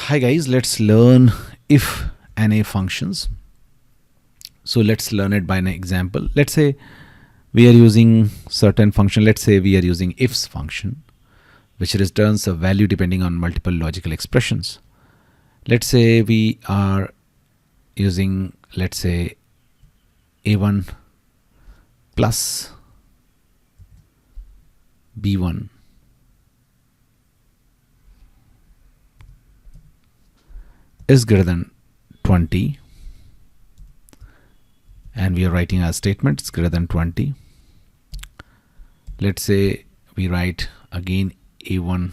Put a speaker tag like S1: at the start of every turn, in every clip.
S1: Hi guys, let's learn if NA functions. So let's learn it by an example. Let's say we are using certain function. Let's say we are using ifs function, which returns a value depending on multiple logical expressions. Let's say we are using, let's say, a1 plus b1 is greater than 20, and we are writing our statement it's greater than 20. Let's say we write again a1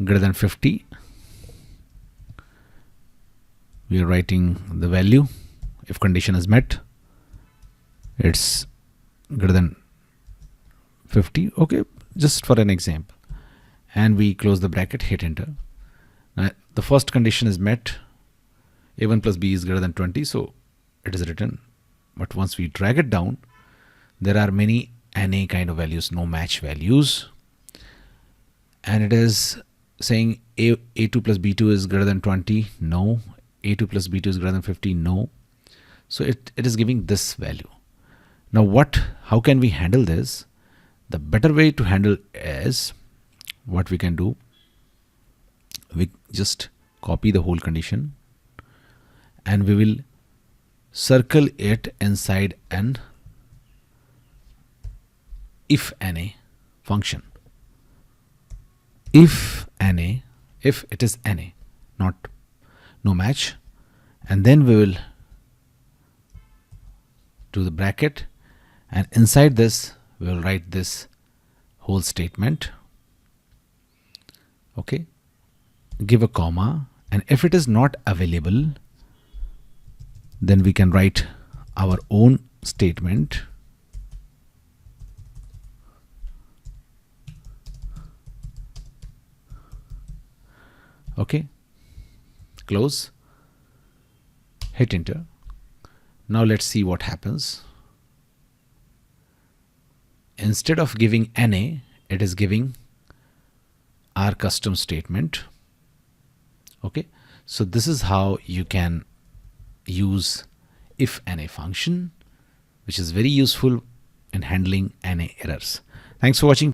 S1: greater than 50. We are writing the value. If condition is met, it's greater than 50. Okay, just for an example. And we close the bracket, hit enter. Now, the first condition is met. A1 plus b is greater than 20, so it is written. But once we drag it down, there are many NA kind of values, no match values. And it is saying A2 plus B2 is greater than 20. No. A2 plus B2 is greater than 50. No. So it is giving this value. Now how can we handle this? The better way to handle is, what we can do, we just copy the whole condition and we will circle it inside an IFNA function. If it is NA, no match, and then we will do the bracket, and inside this we will write this whole statement. Okay, give a comma, and if it is not available, then we can write our own statement. Okay, close, hit enter. Now let's see what happens. Instead of giving NA, it is giving our custom statement. Okay, so this is how you can use IFNA function, which is very useful in handling NA errors. Thanks for watching.